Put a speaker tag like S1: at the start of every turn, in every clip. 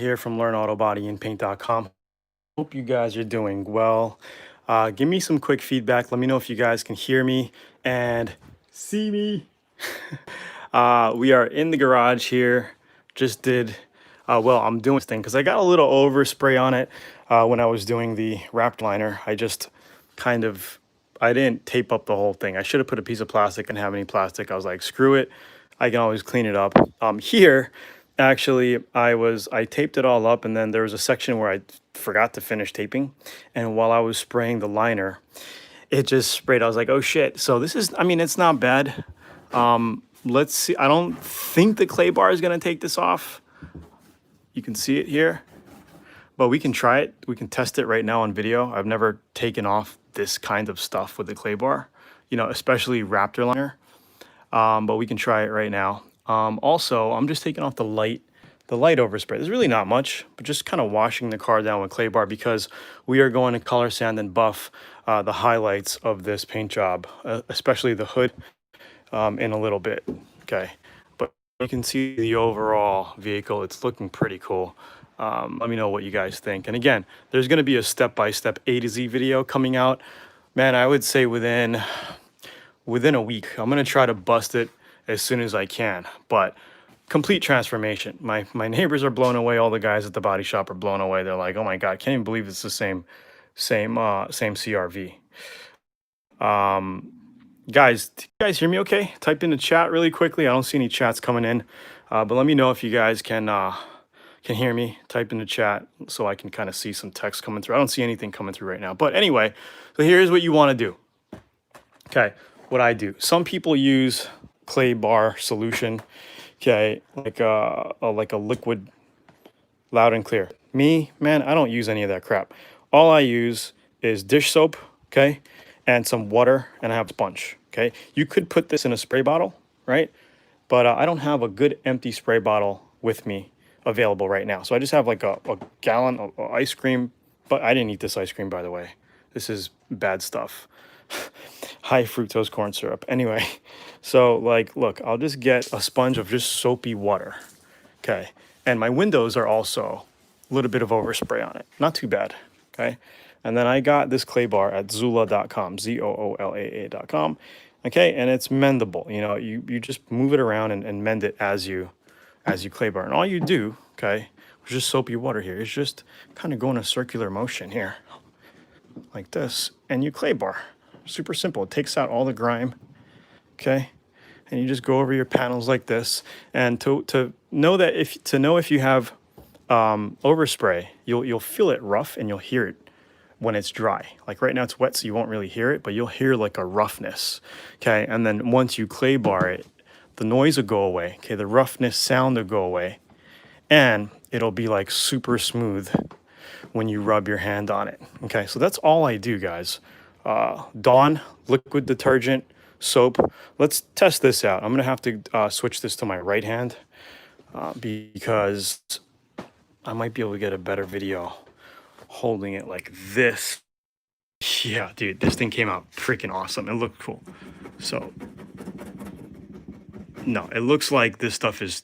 S1: Here from LearnAutoBodyAndPaint.com. Hope you guys are doing well. Give me some quick feedback. Let me know if you guys can hear me and see me. We are in the garage here. Just did, I'm doing this thing because I got a little overspray on it when I was doing the wrapped liner. I didn't tape up the whole thing. I should have put a piece of plastic and have any plastic. I was like, screw it. I can always clean it up. Here, actually, I taped it all up, and then there was a section where I forgot to finish taping. And while I was spraying the liner, it just sprayed. I was like, oh shit. So this is, I mean, it's not bad. Let's see. I don't think the clay bar is going to take this off. You can see it here, but we can try it. We can test it right now on video. I've never taken off this kind of stuff with the clay bar, especially Raptor liner. But we can try it right now. Also, I'm just taking off the light overspray. There's really not much, but just kind of washing the car down with clay bar because we are going to color sand and buff the highlights of this paint job, especially the hood, in a little bit. Okay, but you can see the overall vehicle. It's looking pretty cool. Let me know what you guys think. And again, there's going to be a step-by-step A to Z video coming out. Man, I would say within a week. I'm going to try to bust it as soon as I can, but complete transformation. My neighbors are blown away. All the guys at the body shop are blown away. They're like, oh my God, can't even believe it's the same CRV. Guys, do you guys hear me okay? Type in the chat really quickly. I don't see any chats coming in, but let me know if you guys can hear me. Type in the chat so I can kind of see some text coming through. I don't see anything coming through right now, but anyway, so here's what you want to do. Okay, what I do. Some people use clay bar solution, okay, like a liquid Loud and Clear. Me, man, I don't use any of that crap. All I use is dish soap, okay, and some water, and I have a sponge, okay. You could put this in a spray bottle, right? But I don't have a good empty spray bottle with me available right now. So I just have like a gallon of ice cream, but I didn't eat this ice cream, by the way. This is bad stuff. High fructose corn syrup. Anyway, so like, look, I'll just get a sponge of just soapy water. Okay. And my windows are also a little bit of overspray on it. Not too bad. Okay. And then I got this clay bar at Zoola.com, ZOOLAA.com. Okay. And it's mendable. You just move it around and mend it as you clay bar. And all you do, okay, with just soapy water here, is just kind of go in a circular motion here, like this, and you clay bar. Super simple. It takes out all the grime, okay? And you just go over your panels like this. And to know if you have overspray, you'll feel it rough and you'll hear it when it's dry. Like right now it's wet, so you won't really hear it, but you'll hear like a roughness, okay? And then once you clay bar it, the noise will go away, okay? The roughness sound will go away, and it'll be like super smooth when you rub your hand on it, okay? So that's all I do, guys. Dawn liquid detergent, soap. Let's test this out. I'm gonna have to switch this to my right hand because I might be able to get a better video holding it like this. Yeah, dude, this thing came out freaking awesome. It looked cool. So, no, it looks like this stuff is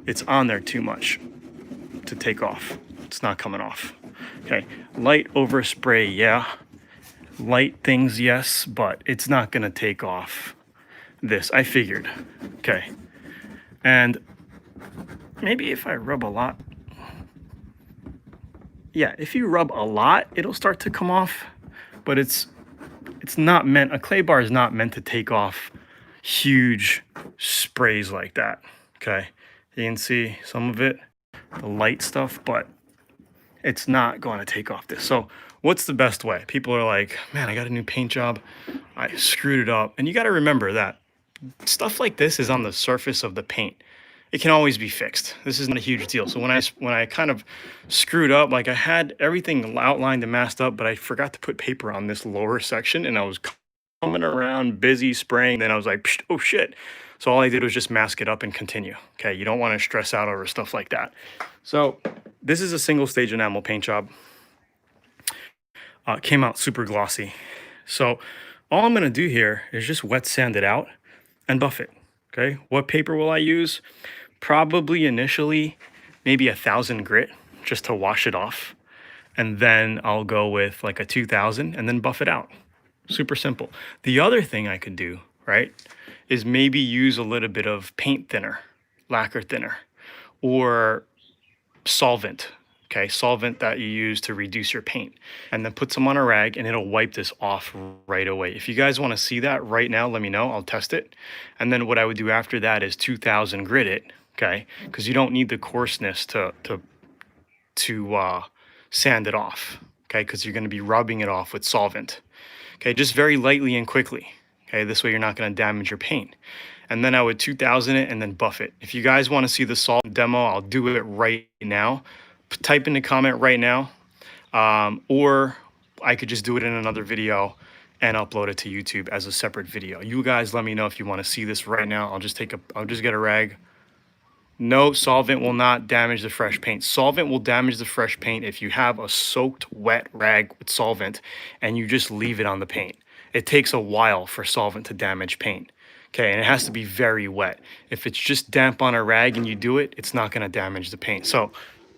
S1: it's on there too much to take off. It's not coming off. Okay, light overspray, yeah. Light things, yes, but it's not gonna take off this. I figured, okay. And maybe if I rub a lot, yeah, if you rub a lot, it'll start to come off, but it's not meant, a clay bar is not meant to take off huge sprays like that, okay. You can see some of it, the light stuff, but it's not going to take off this. So what's the best way? People are like, man, I got a new paint job. I screwed it up. And you got to remember that stuff like this is on the surface of the paint. It can always be fixed. This isn't a huge deal. So when I kind of screwed up, like I had everything outlined and masked up, but I forgot to put paper on this lower section, and I was coming around busy spraying. Then I was like, oh shit. So all I did was just mask it up and continue. Okay, you don't want to stress out over stuff like that. So this is a single stage enamel paint job. Came out super glossy. So all I'm gonna do here is just wet sand it out and buff it, okay? What paper will I use? Probably initially maybe 1,000 grit just to wash it off. And then I'll go with like a 2,000 and then buff it out. Super simple. The other thing I could do, right, is maybe use a little bit of paint thinner, lacquer thinner, or solvent. Okay, solvent that you use to reduce your paint, and then put some on a rag and it'll wipe this off right away. If you guys want to see that right now, let me know. I'll test it. And then what I would do after that is 2,000 grit it, okay? Because you don't need the coarseness to sand it off, okay? Because you're going to be rubbing it off with solvent, okay? Just very lightly and quickly, okay? This way you're not going to damage your paint. And then I would 2,000 it and then buff it. If you guys want to see the solvent demo, I'll do it right now. Type in the comment right now, or I could just do it in another video and upload it to YouTube as a separate video. You guys let me know if you want to see this right now. I'll just get a rag. No, solvent will not damage the fresh paint. Solvent will damage the fresh paint if you have a soaked wet rag with solvent and you just leave it on the paint. It takes a while for solvent to damage paint. Okay, and it has to be very wet. If it's just damp on a rag and you do it, it's not going to damage the paint. So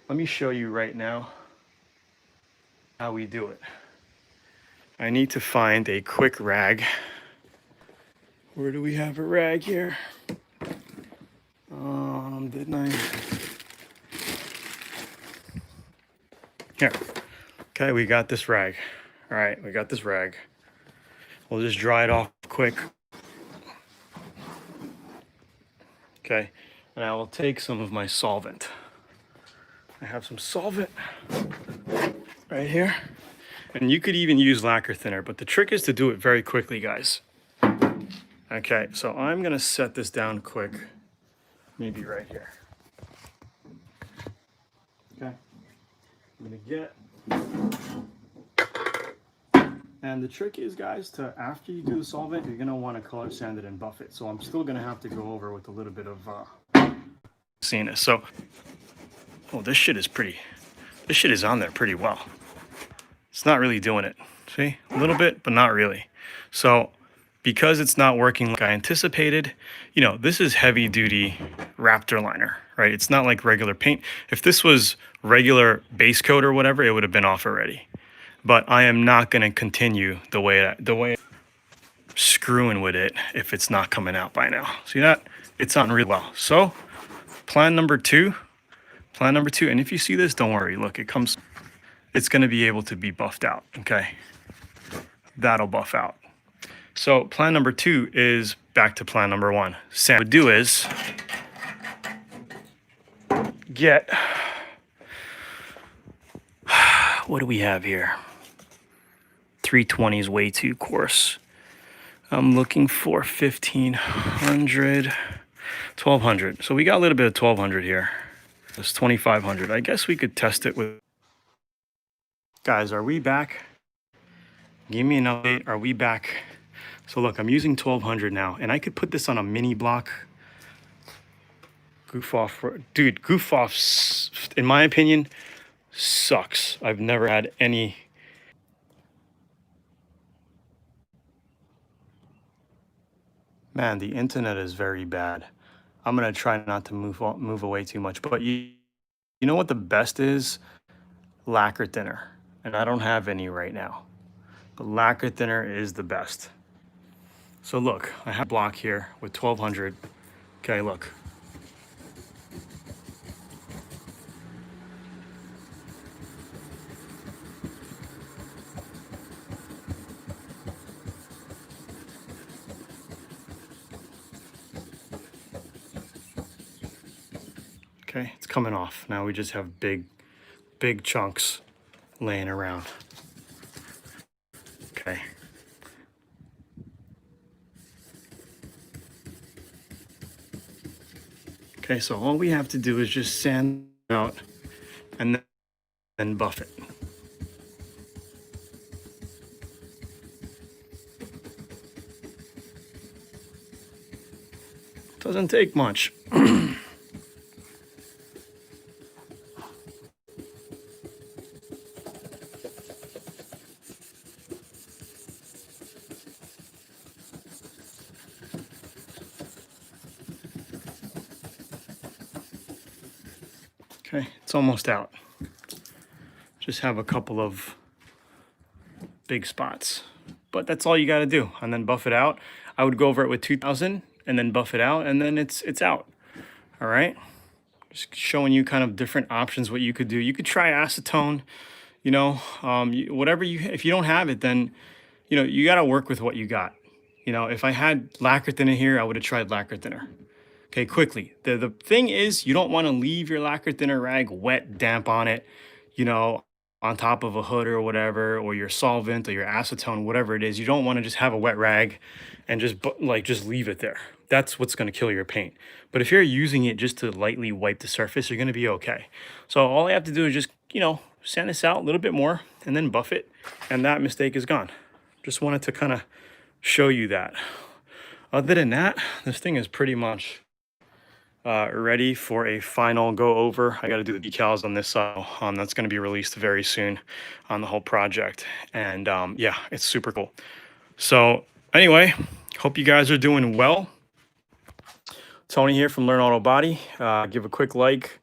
S1: let me show you right now how we do it. I need to find a quick rag. Where do we have a rag here? Didn't I? Here. Okay, we got this rag. All right, we got this rag. We'll just dry it off quick. Okay, and I will take some of my solvent. I have some solvent right here. And you could even use lacquer thinner, but the trick is to do it very quickly, guys. Okay, so I'm gonna set this down quick, maybe right here. Okay, I'm gonna get, and the trick is, guys, to after you do the solvent, you're gonna wanna color sand it and buff it. So I'm still gonna have to go over with a little bit of seeness. So, oh, this shit is on there pretty well. It's not really doing it. See, a little bit, but not really. So because it's not working like I anticipated, you know, this is heavy duty Raptor liner, right? It's not like regular paint. If this was regular base coat or whatever, it would have been off already. But I am not going to continue the way I'm screwing with it if it's not coming out by now. See that? It's on really well. So plan number two, and if you see this, don't worry. Look, it's going to be able to be buffed out, okay? That'll buff out. So plan number two is back to plan number one. What I would do is get, what do we have here? 320 is way too coarse. I'm looking for 1,500, 1,200. So we got a little bit of 1,200 here. That's 2,500. I guess we could test it with, guys, are we back? Give me an update. Are we back? So look, I'm using 1,200 now, and I could put this on a mini block. Goof off, dude, goof off, in my opinion, sucks. I've never had any. Man, the internet is very bad. I'm gonna try not to move away too much, but you know what the best is? Lacquer thinner, and I don't have any right now. But lacquer thinner is the best. So look, I have a block here with 1,200. Okay, look. Okay, it's coming off. Now we just have big chunks laying around. Okay. Okay, so all we have to do is just sand it out and then buff it. Doesn't take much. Okay, it's almost out. Just have a couple of big spots, but that's all you got to do. And then buff it out. I would go over it with 2000 and then buff it out, and then it's out. All right, just showing you kind of different options what you could do. You could try acetone, you know, whatever you, if you don't have it, then you know you got to work with what you got. You know, if I had lacquer thinner here, I would have tried lacquer thinner. Okay, quickly. The thing is, you don't want to leave your lacquer thinner rag wet, damp on it, you know, on top of a hood or whatever, or your solvent or your acetone, whatever it is. You don't want to just have a wet rag and just leave it there. That's what's going to kill your paint. But if you're using it just to lightly wipe the surface, you're going to be okay. So all I have to do is just, you know, sand this out a little bit more and then buff it, and that mistake is gone. Just wanted to kind of show you that. Other than that, this thing is pretty much ready for a final go over. I got to do the decals on this side. That's going to be released very soon on the whole project. And yeah, it's super cool. So anyway, hope you guys are doing well. Tony here from Learn Auto Body. Give a quick like,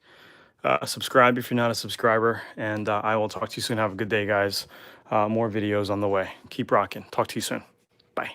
S1: subscribe if you're not a subscriber, and I will talk to you soon. Have a good day, guys. More videos on the way. Keep rocking. Talk to you soon. Bye.